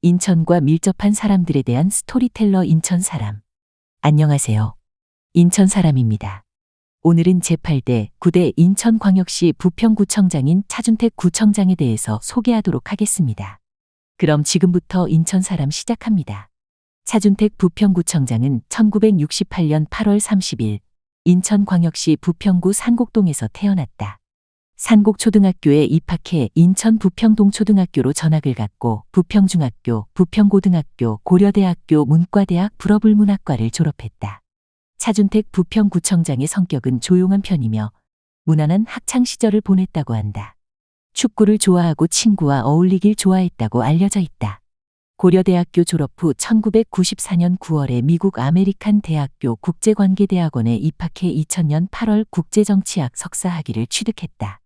인천과 밀접한 사람들에 대한 스토리텔러 인천 사람. 안녕하세요. 인천 사람입니다. 오늘은 제8대 9대 인천광역시 부평구청장인 차준택 구청장에 대해서 소개하도록 하겠습니다. 그럼 지금부터 인천 사람 시작합니다. 차준택 부평구청장은 1968년 8월 30일 인천광역시 부평구 산곡동에서 태어났다. 산곡초등학교에 입학해 인천 부평동초등학교로 전학을 갔고 부평중학교, 부평고등학교, 고려대학교 문과대학 불어불문학과를 졸업했다. 차준택 부평구청장의 성격은 조용한 편이며 무난한 학창시절을 보냈다고 한다. 축구를 좋아하고 친구와 어울리길 좋아했다고 알려져 있다. 고려대학교 졸업 후 1994년 9월에 미국 아메리칸 대학교 국제관계대학원에 입학해 2000년 8월 국제정치학 석사학위를 취득했다.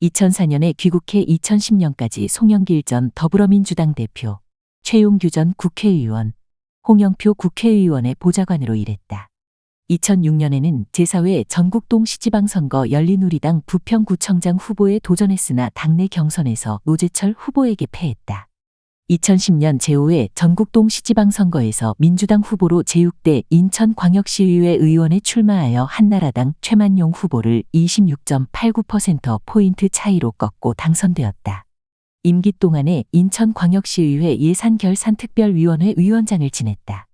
2004년에 귀국해 2010년까지 송영길 전 더불어민주당 대표, 최용규 전 국회의원, 홍영표 국회의원의 보좌관으로 일했다. 2006년에는 제4회 전국동시지방선거 열린우리당 부평구청장 후보에 도전했으나 당내 경선에서 노재철 후보에게 패했다. 2010년 제5회 전국동시지방선거에서 민주당 후보로 제6대 인천광역시의회 의원에 출마하여 한나라당 최만용 후보를 26.89%포인트 차이로 꺾고 당선되었다. 임기 동안에 인천광역시의회 예산결산특별위원회 위원장을 지냈다.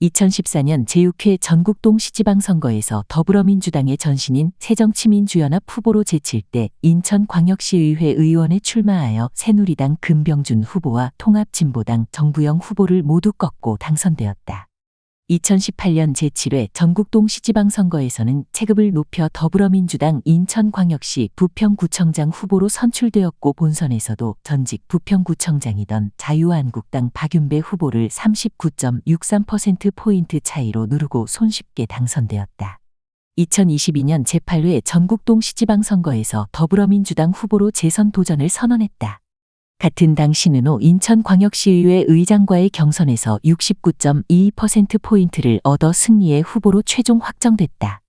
2014년 제6회 전국동시지방선거에서 더불어민주당의 전신인 새정치민주연합 후보로 제7대 인천광역시의회 의원에 출마하여 새누리당 금병준 후보와 통합진보당 정부영 후보를 모두 꺾고 당선되었다. 2018년 제7회 전국동시지방선거에서는 체급을 높여 더불어민주당 인천광역시 부평구청장 후보로 선출되었고 본선에서도 전직 부평구청장이던 자유한국당 박윤배 후보를 39.63%포인트 차이로 누르고 손쉽게 당선되었다. 2022년 제8회 전국동시지방선거에서 더불어민주당 후보로 재선 도전을 선언했다. 같은 당 신은호 인천광역시의회 의장과의 경선에서 69.22%포인트를 얻어 승리해 후보로 최종 확정됐다.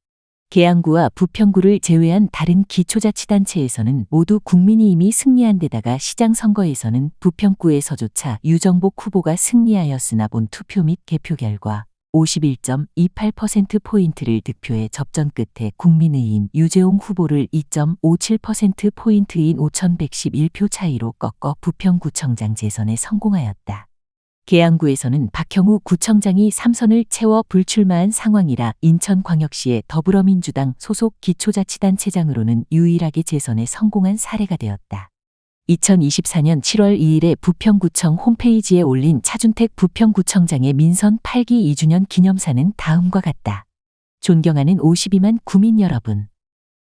계양구와 부평구를 제외한 다른 기초자치단체에서는 모두 국민이 이미 승리한 데다가 시장선거에서는 부평구에서조차 유정복 후보가 승리하였으나 본 투표 및 개표 결과 51.28%포인트를 득표해 접전 끝에 국민의힘 유재홍 후보를 2.57%포인트인 5111표 차이로 꺾어 부평구청장 재선에 성공하였다. 계양구에서는 박형우 구청장이 3선을 채워 불출마한 상황이라 인천광역시의 더불어민주당 소속 기초자치단체장으로는 유일하게 재선에 성공한 사례가 되었다. 2024년 7월 2일에 부평구청 홈페이지에 올린 차준택 부평구청장의 민선 8기 2주년 기념사는 다음과 같다. 존경하는 52만 구민 여러분.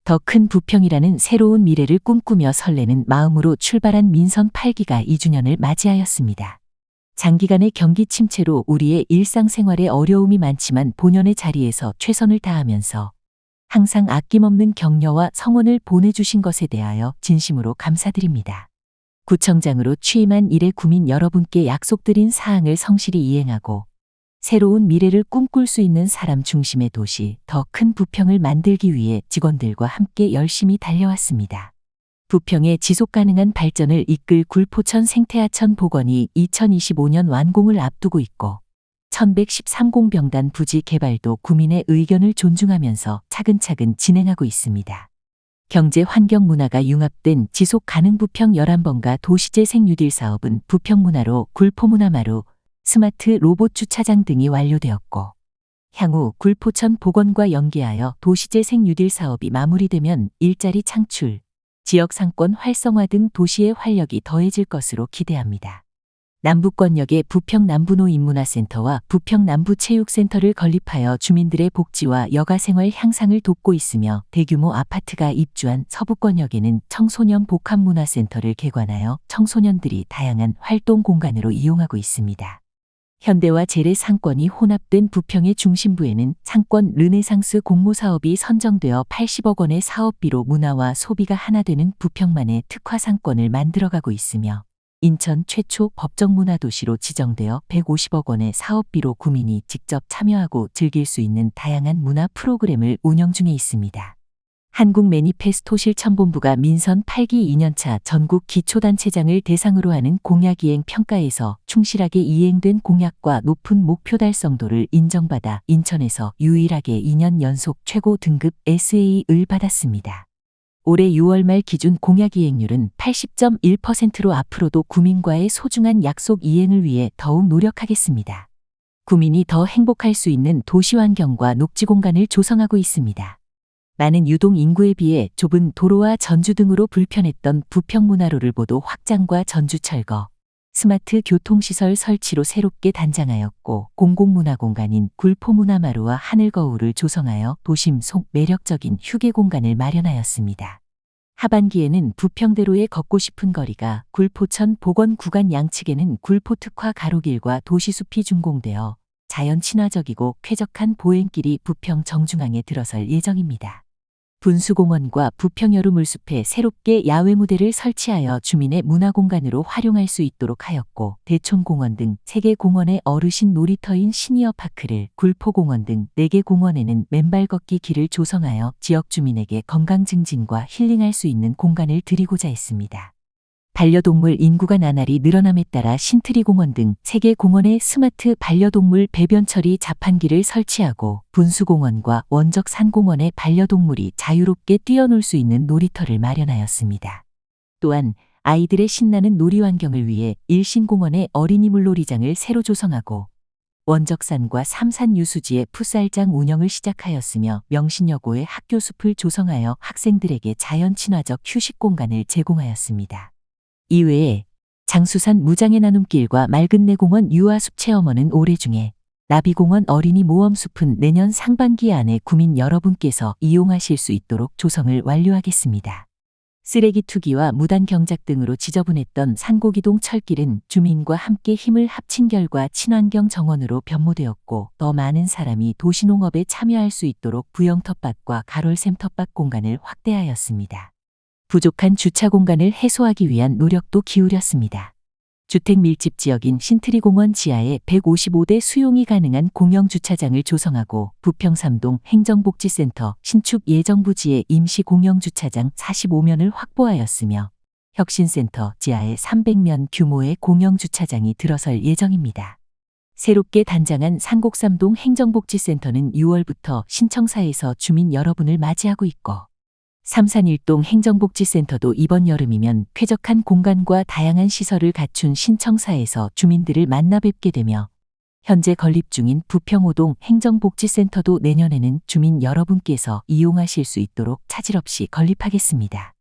더 큰 부평이라는 새로운 미래를 꿈꾸며 설레는 마음으로 출발한 민선 8기가 2주년을 맞이하였습니다. 장기간의 경기 침체로 우리의 일상생활에 어려움이 많지만 본연의 자리에서 최선을 다하면서 항상 아낌없는 격려와 성원을 보내주신 것에 대하여 진심으로 감사드립니다. 구청장으로 취임한 이래 구민 여러분께 약속드린 사항을 성실히 이행하고 새로운 미래를 꿈꿀 수 있는 사람 중심의 도시 더 큰 부평을 만들기 위해 직원들과 함께 열심히 달려왔습니다. 부평의 지속가능한 발전을 이끌 굴포천 생태하천 복원이 2025년 완공을 앞두고 있고 1113공병단 부지 개발도 구민의 의견을 존중하면서 차근차근 진행하고 있습니다. 경제 환경 문화가 융합된 지속 가능 부평 11번가 도시재생 뉴딜 사업은 부평문화로 굴포문화마루, 스마트 로봇 주차장 등이 완료되었고 향후 굴포천 복원과 연계하여 도시재생 뉴딜 사업이 마무리되면 일자리 창출, 지역 상권 활성화 등 도시의 활력이 더해질 것으로 기대합니다. 남부권역에 부평남부노인문화센터와 부평남부체육센터를 건립하여 주민들의 복지와 여가생활 향상을 돕고 있으며 대규모 아파트가 입주한 서부권역에는 청소년 복합문화센터를 개관하여 청소년들이 다양한 활동 공간으로 이용하고 있습니다. 현대와 재래 상권이 혼합된 부평의 중심부에는 상권 르네상스 공모사업이 선정되어 80억 원의 사업비로 문화와 소비가 하나 되는 부평만의 특화 상권을 만들어가고 있으며 인천 최초 법정문화도시로 지정되어 150억 원의 사업비로 구민이 직접 참여하고 즐길 수 있는 다양한 문화 프로그램을 운영 중에 있습니다. 한국 매니페스토 실천본부가 민선 8기 2년차 전국 기초단체장을 대상으로 하는 공약이행 평가에서 충실하게 이행된 공약과 높은 목표 달성도를 인정받아 인천에서 유일하게 2년 연속 최고 등급 SA를 받았습니다. 올해 6월 말 기준 공약 이행률은 80.1%로 앞으로도 구민과의 소중한 약속 이행을 위해 더욱 노력하겠습니다. 구민이 더 행복할 수 있는 도시 환경과 녹지 공간을 조성하고 있습니다. 많은 유동 인구에 비해 좁은 도로와 전주 등으로 불편했던 부평문화로를 모두 확장과 전주 철거, 스마트 교통시설 설치로 새롭게 단장하였고 공공문화공간인 굴포문화마루와 하늘거울을 조성하여 도심 속 매력적인 휴게 공간을 마련하였습니다. 하반기에는 부평대로의 걷고 싶은 거리가 굴포천 복원 구간 양측에는 굴포 특화 가로길과 도시숲이 준공되어 자연 친화적이고 쾌적한 보행길이 부평 정중앙에 들어설 예정입니다. 분수공원과 부평 여름물숲에 새롭게 야외 무대를 설치하여 주민의 문화공간으로 활용할 수 있도록 하였고 대촌공원 등 3개 공원의 어르신 놀이터인 시니어파크를 굴포공원 등 4개 공원에는 맨발 걷기 길을 조성하여 지역 주민에게 건강 증진과 힐링할 수 있는 공간을 드리고자 했습니다. 반려동물 인구가 나날이 늘어남에 따라 신트리공원 등 3개 공원에 스마트 반려동물 배변 처리 자판기를 설치하고 분수공원과 원적산공원에 반려동물이 자유롭게 뛰어놀 수 있는 놀이터를 마련하였습니다. 또한 아이들의 신나는 놀이 환경을 위해 일신공원에 어린이 물놀이장을 새로 조성하고 원적산과 삼산 유수지에 풋살장 운영을 시작하였으며 명신여고에 학교숲을 조성하여 학생들에게 자연 친화적 휴식 공간을 제공하였습니다. 이외에 장수산 무장의 나눔길과 맑은내공원 유아숲 체험원은 올해 중에 나비공원 어린이 모험숲은 내년 상반기 안에 구민 여러분께서 이용하실 수 있도록 조성을 완료하겠습니다. 쓰레기 투기와 무단 경작 등으로 지저분했던 산고기동 철길은 주민과 함께 힘을 합친 결과 친환경 정원으로 변모되었고 더 많은 사람이 도시농업에 참여할 수 있도록 부영 텃밭과 가롤샘 텃밭 공간을 확대하였습니다. 부족한 주차 공간을 해소하기 위한 노력도 기울였습니다. 주택 밀집 지역인 신트리공원 지하에 155대 수용이 가능한 공영주차장을 조성하고 부평 3동 행정복지센터 신축 예정부지에 임시 공영주차장 45면을 확보하였으며 혁신센터 지하에 300면 규모의 공영주차장이 들어설 예정입니다. 새롭게 단장한 상곡 3동 행정복지센터는 6월부터 신청사에서 주민 여러분을 맞이하고 있고 삼산 1동 행정복지센터도 이번 여름이면 쾌적한 공간과 다양한 시설을 갖춘 신청사에서 주민들을 만나 뵙게 되며 현재 건립 중인 부평 5동 행정복지센터도 내년에는 주민 여러분께서 이용하실 수 있도록 차질 없이 건립하겠습니다.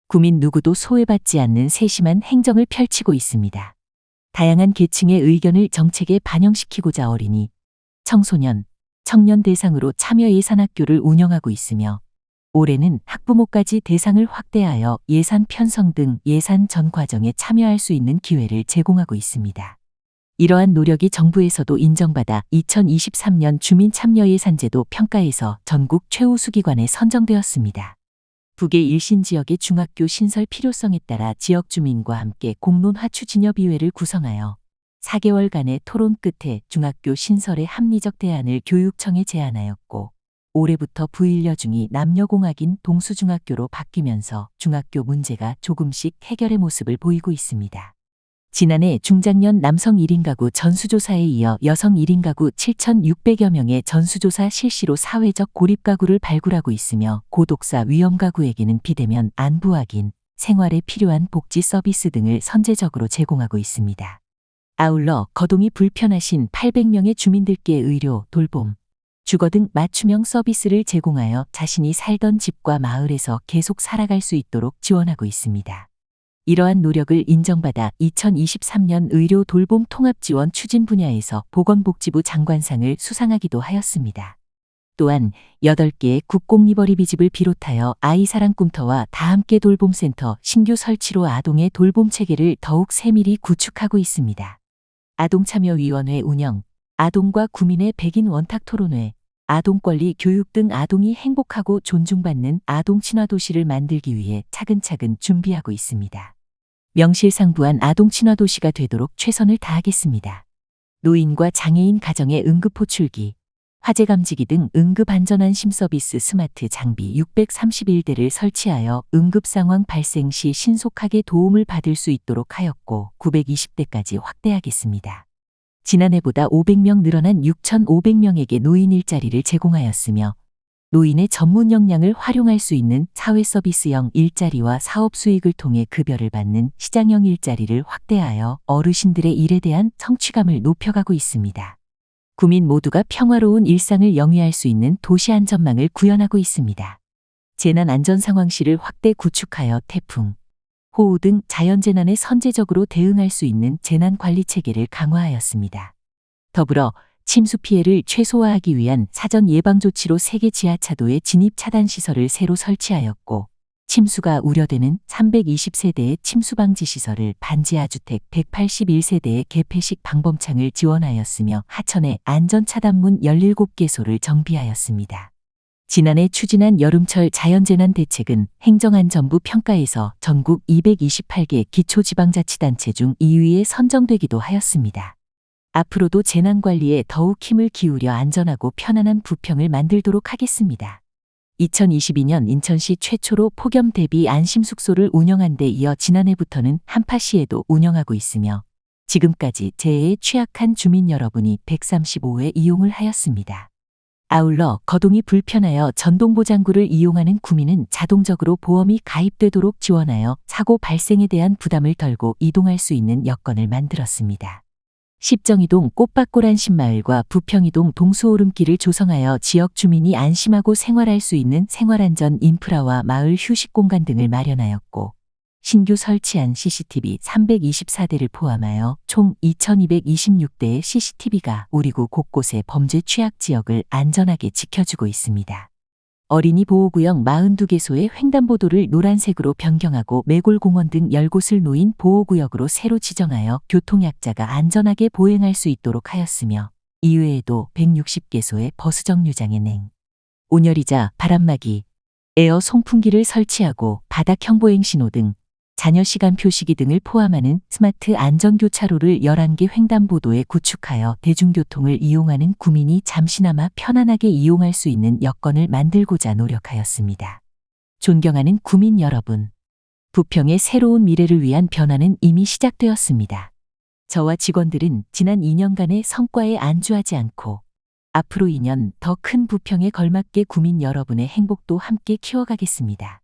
구민 누구도 소외받지 않는 세심한 행정을 펼치고 있습니다. 다양한 계층의 의견을 정책에 반영시키고자 어린이, 청소년, 청년 대상으로 참여 예산 학교를 운영하고 있으며 올해는 학부모까지 대상을 확대하여 예산 편성 등 예산 전 과정에 참여할 수 있는 기회를 제공하고 있습니다. 이러한 노력이 정부에서도 인정받아 2023년 주민참여예산제도 평가에서 전국 최우수 기관에 선정되었습니다. 북의 일신 지역의 중학교 신설 필요성에 따라 지역 주민과 함께 공론 화추진협의회를 구성하여 4개월간의 토론 끝에 중학교 신설의 합리적 대안을 교육청에 제안하였고 올해부터 부인려중이 남녀공학인 동수중학교로 바뀌면서 중학교 문제가 조금씩 해결의 모습을 보이고 있습니다. 지난해 중장년 남성 1인 가구 전수조사에 이어 여성 1인 가구 7,600여 명의 전수조사 실시로 사회적 고립가구를 발굴하고 있으며 고독사 위험가구에게는 비대면 안부 확인, 생활에 필요한 복지 서비스 등을 선제적으로 제공하고 있습니다. 아울러 거동이 불편하신 800명의 주민들께 의료, 돌봄, 주거 등 맞춤형 서비스를 제공하여 자신이 살던 집과 마을에서 계속 살아갈 수 있도록 지원하고 있습니다. 이러한 노력을 인정받아 2023년 의료 돌봄 통합 지원 추진 분야에서 보건복지부 장관상을 수상하기도 하였습니다. 또한 8개의 국공리버리비집을 비롯하여 아이사랑 꿈터와 다함께 돌봄센터 신규 설치로 아동의 돌봄 체계를 더욱 세밀히 구축하고 있습니다. 아동참여위원회 운영, 아동과 구민의 백인 원탁토론회, 아동권리 교육 등 아동이 행복하고 존중받는 아동 친화 도시를 만들기 위해 차근차근 준비하고 있습니다. 명실상부한 아동 친화 도시가 되도록 최선을 다하겠습니다. 노인과 장애인 가정의 응급 호출기, 화재 감지기 등 응급 안전안심 서비스 스마트 장비 631대를 설치하여 응급 상황 발생 시 신속하게 도움을 받을 수 있도록 하였고 920대까지 확대하겠습니다. 지난해보다 500명 늘어난 6,500명에게 노인 일자리를 제공하였으며 노인의 전문 역량을 활용할 수 있는 사회서비스형 일자리와 사업 수익을 통해 급여를 받는 시장형 일자리를 확대하여 어르신들의 일에 대한 성취감을 높여가고 있습니다. 구민 모두가 평화로운 일상을 영위할 수 있는 도시 안전망을 구현하고 있습니다. 재난 안전 상황 시를 확대 구축하여 태풍, 호우 등 자연재난에 선제적으로 대응할 수 있는 재난관리 체계를 강화하였습니다. 더불어 침수 피해를 최소화하기 위한 사전 예방 조치로 세계 지하차도에 진입 차단 시설을 새로 설치하였고 침수가 우려되는 320세대의 침수방지 시설을 반지하주택 181세대의 개폐식 방범창을 지원하였으며 하천에 안전차단문 17개소를 정비하였습니다. 지난해 추진한 여름철 자연재난 대책은 행정안전부 평가에서 전국 228개 기초지방자치단체 중 2위에 선정되기도 하였습니다. 앞으로도 재난관리에 더욱 힘을 기울여 안전하고 편안한 부평을 만들도록 하겠습니다. 2022년 인천시 최초로 폭염 대비 안심숙소를 운영한 데 이어 지난해부터는 한파시에도 운영하고 있으며 지금까지 재해에 취약한 주민 여러분이 135회 이용을 하였습니다. 아울러 거동이 불편하여 전동보장구를 이용하는 구민은 자동적으로 보험이 가입되도록 지원하여 사고 발생에 대한 부담을 덜고 이동할 수 있는 여건을 만들었습니다. 십정이동 꽃밭골 안심마을과 부평이동 동수오름길을 조성하여 지역 주민이 안심하고 생활할 수 있는 생활안전 인프라와 마을 휴식공간 등을 마련하였고 신규 설치한 CCTV 324대를 포함하여 총 2226대의 CCTV가 우리구 곳곳의 범죄 취약 지역을 안전하게 지켜주고 있습니다. 어린이 보호구역 42개소의 횡단보도를 노란색으로 변경하고 매골공원 등 10곳을 노인 보호구역으로 새로 지정하여 교통약자가 안전하게 보행할 수 있도록 하였으며 이외에도 160개소의 버스 정류장에 냉, 온열의자, 바람막이, 에어 송풍기를 설치하고 바닥 형보행 신호 등 자녀 시간 표시기 등을 포함하는 스마트 안전교차로를 11개 횡단보도에 구축하여 대중교통을 이용하는 구민이 잠시나마 편안하게 이용할 수 있는 여건을 만들고자 노력하였습니다. 존경하는 구민 여러분, 부평의 새로운 미래를 위한 변화는 이미 시작되었습니다. 저와 직원들은 지난 2년간의 성과에 안주하지 않고 앞으로 2년 더 큰 부평에 걸맞게 구민 여러분의 행복도 함께 키워가겠습니다.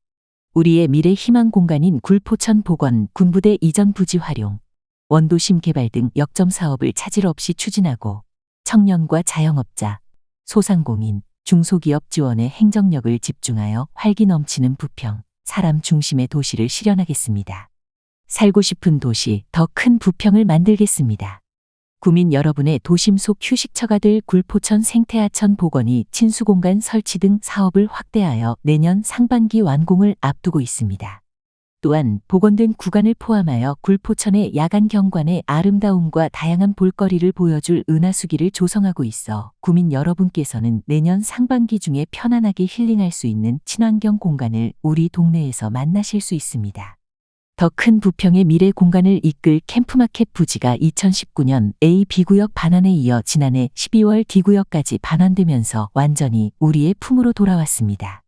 우리의 미래 희망 공간인 굴포천 복원 군부대 이전 부지 활용, 원도심 개발 등 역점 사업을 차질 없이 추진하고 청년과 자영업자, 소상공인, 중소기업 지원에 행정력을 집중하여 활기 넘치는 부평, 사람 중심의 도시를 실현하겠습니다. 살고 싶은 도시, 더 큰 부평을 만들겠습니다. 구민 여러분의 도심 속 휴식처가 될 굴포천 생태하천 복원이 친수공간 설치 등 사업을 확대하여 내년 상반기 완공을 앞두고 있습니다. 또한 복원된 구간을 포함하여 굴포천의 야간 경관의 아름다움과 다양한 볼거리를 보여줄 은하수기를 조성하고 있어 구민 여러분께서는 내년 상반기 중에 편안하게 힐링할 수 있는 친환경 공간을 우리 동네에서 만나실 수 있습니다. 더 큰 부평의 미래 공간을 이끌 캠프마켓 부지가 2019년 A, B구역 반환에 이어 지난해 12월 D구역까지 반환되면서 완전히 우리의 품으로 돌아왔습니다.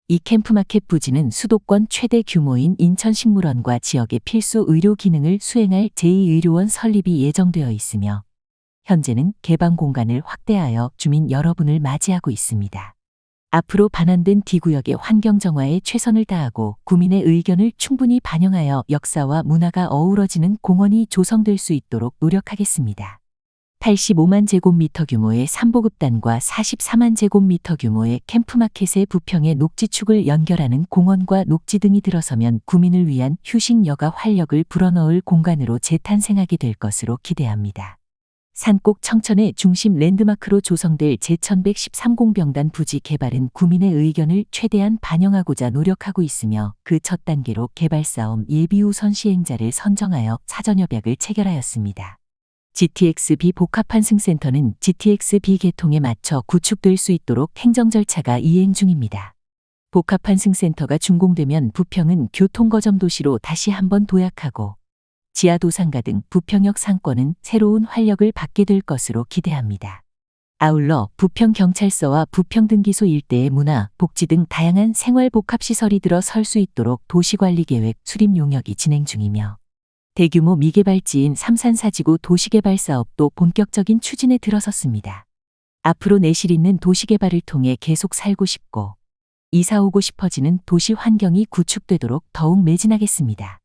이 캠프마켓 부지는 수도권 최대 규모인 인천식물원과 지역의 필수 의료 기능을 수행할 제2의료원 설립이 예정되어 있으며 현재는 개방 공간을 확대하여 주민 여러분을 맞이하고 있습니다. 앞으로 반환된 D구역의 환경 정화에 최선을 다하고 구민의 의견을 충분히 반영하여 역사와 문화가 어우러지는 공원이 조성될 수 있도록 노력하겠습니다. 85만 제곱미터 규모의 삼보급단과 44만 제곱미터 규모의 캠프마켓의 부평의 녹지축을 연결하는 공원과 녹지 등이 들어서면 구민을 위한 휴식 여가 활력을 불어넣을 공간으로 재탄생하게 될 것으로 기대합니다. 산꼭 청천의 중심 랜드마크로 조성될 제1113공병단 부지 개발은 구민의 의견을 최대한 반영하고자 노력하고 있으며 그 첫 단계로 개발사업 예비우선 시행자를 선정하여 사전협약을 체결하였습니다. GTX-B 복합환승센터는 GTX-B 개통에 맞춰 구축될 수 있도록 행정 절차가 이행 중입니다. 복합환승센터가 준공되면 부평은 교통거점 도시로 다시 한번 도약하고 지하도상가 등 부평역 상권은 새로운 활력을 받게 될 것으로 기대합니다. 아울러 부평경찰서와 부평등기소 일대의 문화, 복지 등 다양한 생활복합시설이 들어 설 수 있도록 도시관리계획 수립 용역이 진행 중이며 대규모 미개발지인 삼산사지구 도시개발 사업도 본격적인 추진에 들어섰습니다. 앞으로 내실 있는 도시개발을 통해 계속 살고 싶고 이사 오고 싶어지는 도시 환경이 구축되도록 더욱 매진하겠습니다.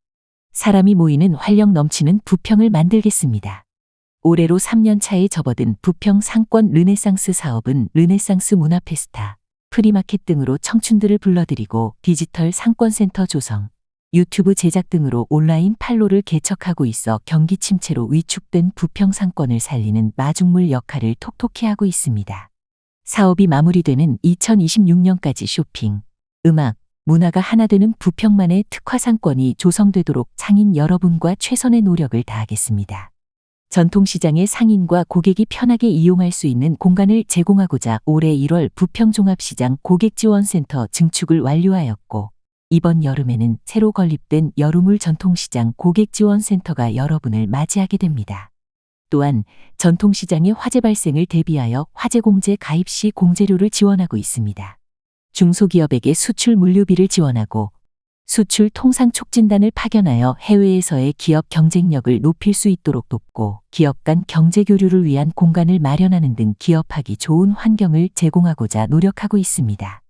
사람이 모이는 활력 넘치는 부평을 만들겠습니다. 올해로 3년 차에 접어든 부평 상권 르네상스 사업은 르네상스 문화페스타, 프리마켓 등으로 청춘들을 불러들이고 디지털 상권센터 조성, 유튜브 제작 등으로 온라인 판로를 개척하고 있어 경기 침체로 위축된 부평 상권을 살리는 마중물 역할을 톡톡히 하고 있습니다. 사업이 마무리되는 2026년까지 쇼핑, 음악, 문화가 하나 되는 부평만의 특화 상권이 조성되도록 상인 여러분과 최선의 노력을 다하겠습니다. 전통시장의 상인과 고객이 편하게 이용할 수 있는 공간을 제공하고자 올해 1월 부평종합시장 고객지원센터 증축을 완료하였고 이번 여름에는 새로 건립된 여루물 전통시장 고객지원센터가 여러분을 맞이하게 됩니다. 또한 전통시장의 화재 발생을 대비하여 화재공제 가입 시 공제료를 지원하고 있습니다. 중소기업에게 수출 물류비를 지원하고 수출 통상 촉진단을 파견하여 해외에서의 기업 경쟁력을 높일 수 있도록 돕고 기업 간 경제 교류를 위한 공간을 마련하는 등 기업하기 좋은 환경을 제공하고자 노력하고 있습니다.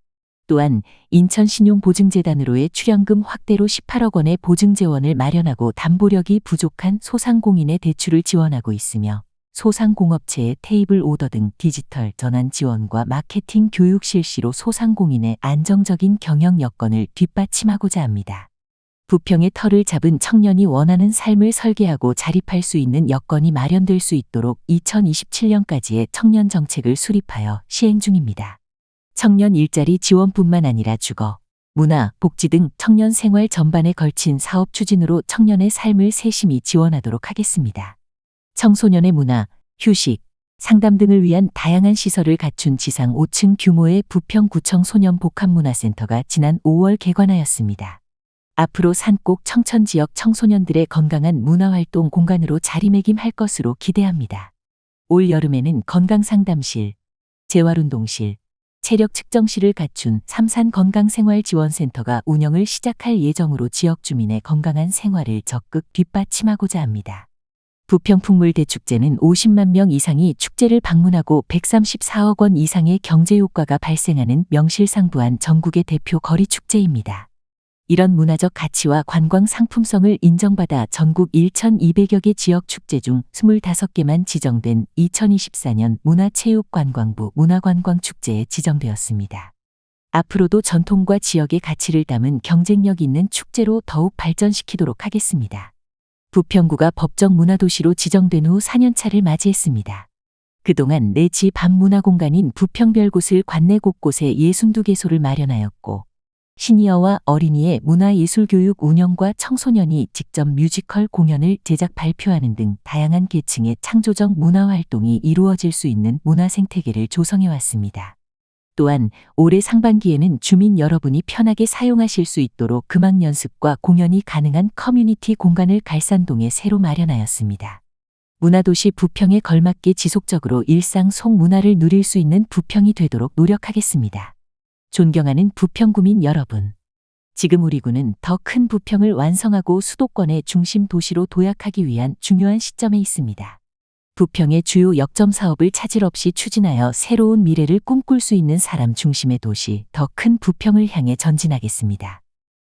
또한 인천신용보증재단으로의 출연금 확대로 18억 원의 보증재원을 마련하고 담보력이 부족한 소상공인의 대출을 지원하고 있으며 소상공업체의 테이블 오더 등 디지털 전환 지원과 마케팅 교육 실시로 소상공인의 안정적인 경영 여건을 뒷받침하고자 합니다. 부평의 터를 잡은 청년이 원하는 삶을 설계하고 자립할 수 있는 여건이 마련될 수 있도록 2027년까지의 청년 정책을 수립하여 시행 중입니다. 청년 일자리 지원뿐만 아니라 주거, 문화, 복지 등 청년 생활 전반에 걸친 사업 추진으로 청년의 삶을 세심히 지원하도록 하겠습니다. 청소년의 문화, 휴식, 상담 등을 위한 다양한 시설을 갖춘 지상 5층 규모의 부평구청 소년복합문화센터가 지난 5월 개관하였습니다. 앞으로 산꼭 청천 지역 청소년들의 건강한 문화활동 공간으로 자리매김할 것으로 기대합니다. 올 여름에는 건강상담실, 재활운동실, 체력 측정실을 갖춘 삼산건강생활지원센터가 운영을 시작할 예정으로 지역 주민의 건강한 생활을 적극 뒷받침하고자 합니다. 부평풍물대축제는 50만 명 이상이 축제를 방문하고 134억 원 이상의 경제효과가 발생하는 명실상부한 전국의 대표 거리축제입니다. 이런 문화적 가치와 관광 상품성을 인정받아 전국 1,200여 개 지역 축제 중 25개만 지정된 2024년 문화체육관광부 문화관광축제에 지정되었습니다. 앞으로도 전통과 지역의 가치를 담은 경쟁력 있는 축제로 더욱 발전시키도록 하겠습니다. 부평구가 법정 문화도시로 지정된 후 4년차를 맞이했습니다. 그동안 내 집 앞 문화공간인 부평별 곳을 관내 곳곳에 62개소를 마련하였고 시니어와 어린이의 문화예술교육 운영과 청소년이 직접 뮤지컬 공연을 제작 발표하는 등 다양한 계층의 창조적 문화활동이 이루어질 수 있는 문화생태계를 조성해왔습니다. 또한 올해 상반기에는 주민 여러분이 편하게 사용하실 수 있도록 음악 연습과 공연이 가능한 커뮤니티 공간을 갈산동에 새로 마련하였습니다. 문화도시 부평에 걸맞게 지속적으로 일상 속 문화를 누릴 수 있는 부평이 되도록 노력하겠습니다. 존경하는 부평구민 여러분, 지금 우리 구는 더 큰 부평을 완성하고 수도권의 중심 도시로 도약하기 위한 중요한 시점에 있습니다. 부평의 주요 역점 사업을 차질 없이 추진하여 새로운 미래를 꿈꿀 수 있는 사람 중심의 도시, 더 큰 부평을 향해 전진하겠습니다.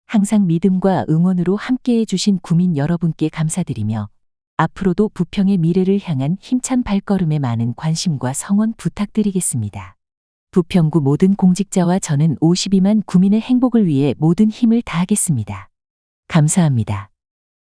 항상 믿음과 응원으로 함께해 주신 구민 여러분께 감사드리며 앞으로도 부평의 미래를 향한 힘찬 발걸음에 많은 관심과 성원 부탁드리겠습니다. 부평구 모든 공직자와 저는 52만 구민의 행복을 위해 모든 힘을 다하겠습니다. 감사합니다.